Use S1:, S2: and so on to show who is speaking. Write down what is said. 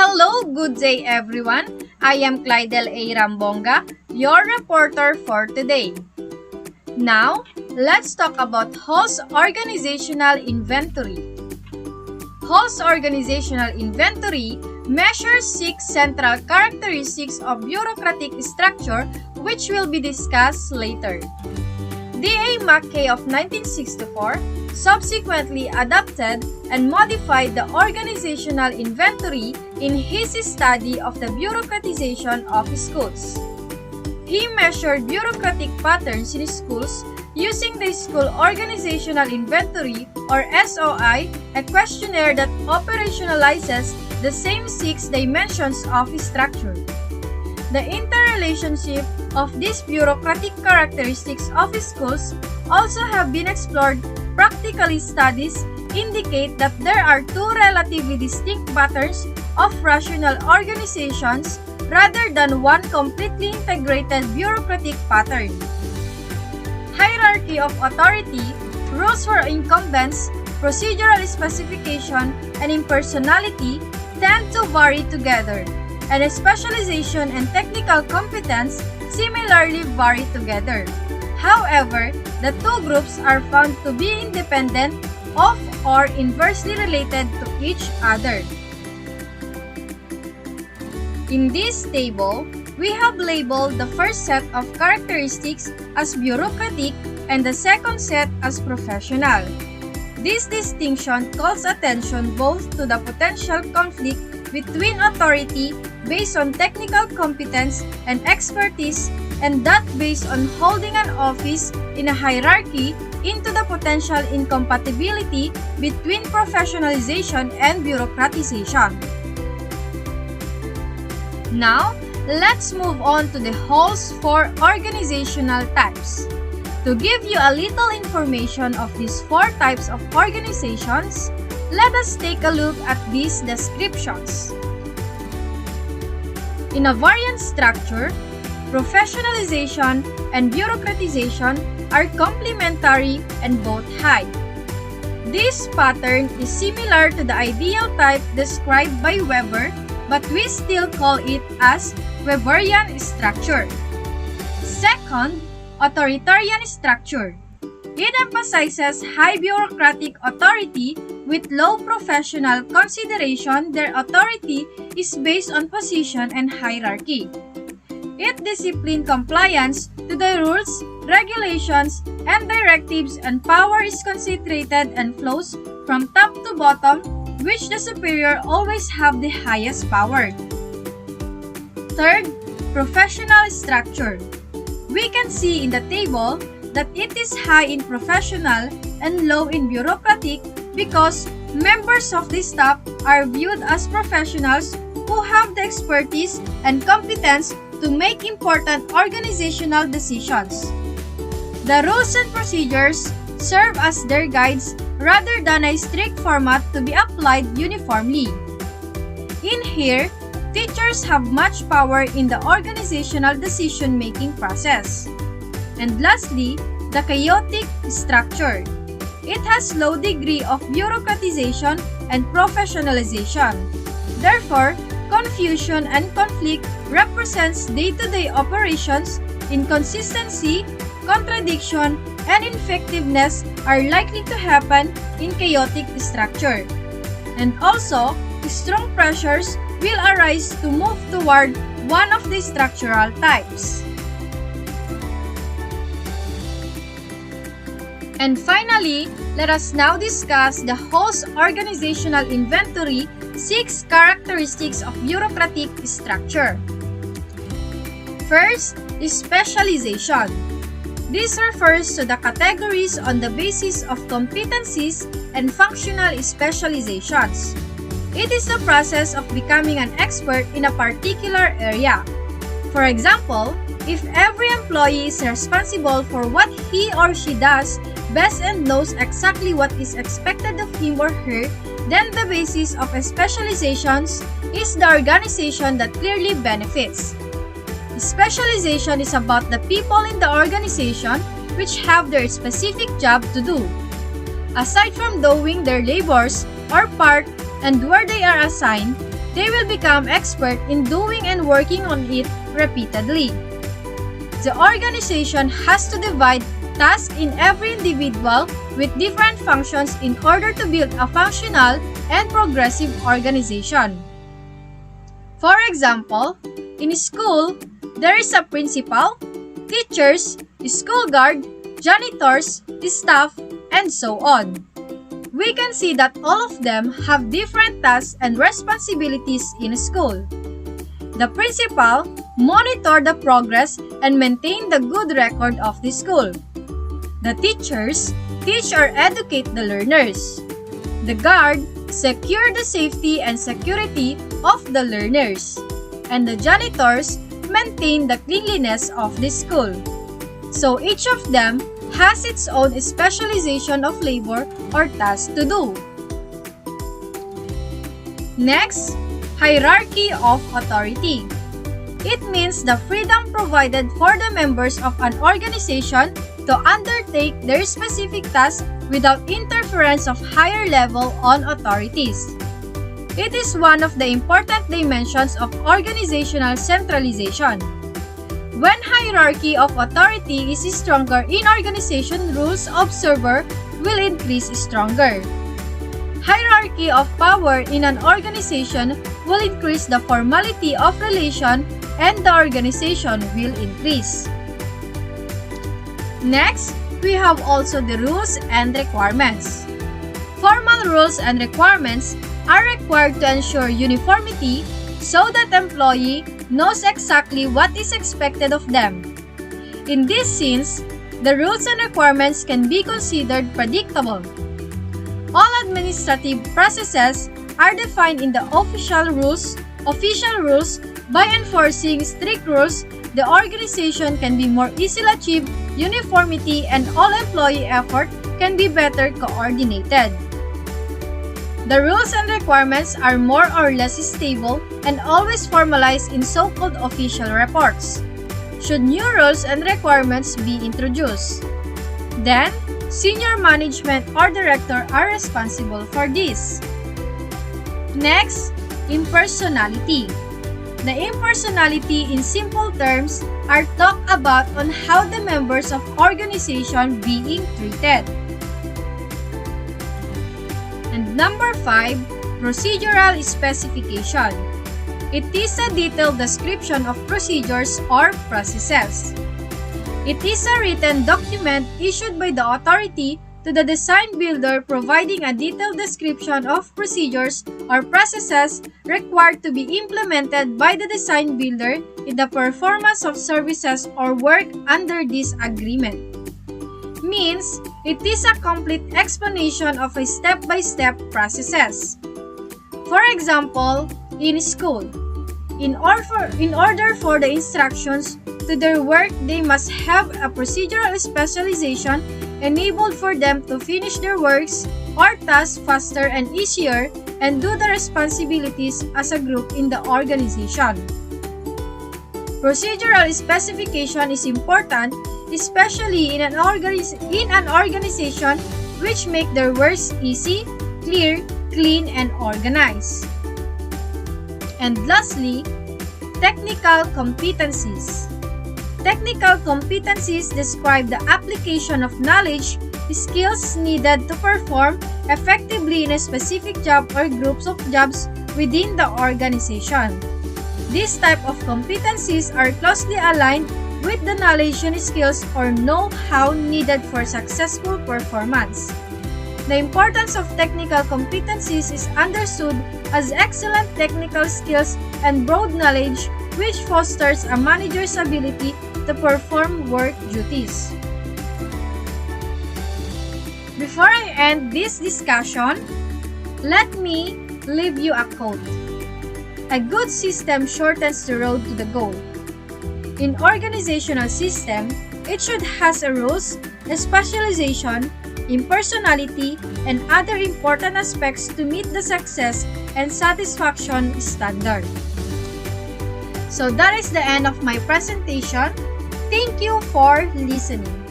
S1: Hello, good day everyone. I am Clydel A. Rambonga, your reporter for today. Now, let's talk about Hall's Organizational Inventory. Hall's Organizational Inventory measures 6 central characteristics of bureaucratic structure which will be discussed later. D.A. Mackay of 1964 subsequently adopted and modified the organizational inventory in his study of the bureaucratization of schools. He measured bureaucratic patterns in schools using the School Organizational Inventory or SOI, a questionnaire that operationalizes the same 6 dimensions of structure. The interrelationship of these bureaucratic characteristics of schools also have been explored. Practically, studies indicate that there are 2 relatively distinct patterns of rational organizations rather than one completely integrated bureaucratic pattern. Hierarchy of authority, rules for incumbents, procedural specification, and impersonality tend to vary together, and specialization and technical competence similarly vary together. However, the 2 groups are found to be independent of or inversely related to each other. In this table, we have labeled the first set of characteristics as bureaucratic and the second set as professional. This distinction calls attention both to the potential conflict between authority based on technical competence and expertise and that based on holding an office in a hierarchy into the potential incompatibility between professionalization and bureaucratization. Now, let's move on to the Hall's 4 organizational types. To give you a little information of these 4 types of organizations, let us take a look at these descriptions. In a variant structure, professionalization and bureaucratization are complementary and both high. This pattern is similar to the ideal type described by Weber, but we still call it as Weberian structure. Second, authoritarian structure. It emphasizes high bureaucratic authority with low professional consideration. Their authority is based on position and hierarchy. Its discipline compliance to the rules, regulations, and directives and power is concentrated and flows from top to bottom, which the superior always have the highest power. Third, professional structure. We can see in the table that it is high in professional and low in bureaucratic because members of the staff are viewed as professionals who have the expertise and competence to make important organizational decisions. The rules and procedures serve as their guides rather than a strict format to be applied uniformly. In here, teachers have much power in the organizational decision-making process. And lastly, the chaotic structure. It has low degree of bureaucratization and professionalization. Therefore, confusion and conflict represents day-to-day operations, inconsistency, contradiction, and ineffectiveness are likely to happen in chaotic structure. And also, strong pressures will arise to move toward one of the structural types. And finally, let us now discuss the Hall's Organizational Inventory 6 characteristics of bureaucratic structure. First is specialization. This refers to the categories on the basis of competencies and functional specializations. It is the process of becoming an expert in a particular area. For example, if every employee is responsible for what he or she does best and knows exactly what is expected of him or her, then the basis of specializations is the organization that clearly benefits. Specialization is about the people in the organization which have their specific job to do. Aside from doing their labors or part and where they are assigned, they will become expert in doing and working on it repeatedly. The organization has to divide tasks in every individual with different functions in order to build a functional and progressive organization. For example, in school, there is a principal, teachers, school guard, janitors, staff, and so on. We can see that all of them have different tasks and responsibilities in school. The principal monitors the progress and maintain the good record of the school. The teachers teach or educate the learners. The guard secure the safety and security of the learners. And the janitors maintain the cleanliness of the school. So each of them has its own specialization of labor or task to do. Next, hierarchy of authority. It means the freedom provided for the members of an organization to undertake their specific tasks without interference of higher level on authorities. It is one of the important dimensions of organizational centralization. When hierarchy of authority is stronger in organization, rules observer will increase stronger. Hierarchy of power in an organization will increase the formality of relation and the organization will increase. Next, we have also the rules and requirements. Formal rules and requirements are required to ensure uniformity so that employee knows exactly what is expected of them. In this sense, the rules and requirements can be considered predictable. All administrative processes are defined in the official rules. By enforcing strict rules, the organization can be more easily achieve uniformity and all employee effort can be better coordinated. The rules and requirements are more or less stable and always formalized in so-called official reports. Should new rules and requirements be introduced, then senior management or director are responsible for this. Next, impersonality. The impersonality in simple terms are talked about on how the members of organization being treated. And number 5, procedural specification. It is a detailed description of procedures or processes. It is a written document issued by the authority to the design builder providing a detailed description of procedures or processes required to be implemented by the design builder in the performance of services or work under this agreement. Means, it is a complete explanation of a step-by-step processes. For example, in school, in order for the instructions to their work, they must have a procedural specialization enabled for them to finish their works or tasks faster and easier and do the responsibilities as a group in the organization. Procedural specification is important, especially in an organization which make their works easy, clear, clean, and organized. And lastly, technical competencies. Technical competencies describe the application of knowledge, skills needed to perform effectively in a specific job or groups of jobs within the organization. These type of competencies are closely aligned with the knowledge and skills or know-how needed for successful performance. The importance of technical competencies is understood as excellent technical skills and broad knowledge which fosters a manager's ability to perform work duties. Before I end this discussion, let me leave you a quote. A good system shortens the road to the goal. In organizational system, it should has a rules, a specialization, impersonality, and other important aspects to meet the success and satisfaction standard. So that is the end of my presentation. Thank you for listening.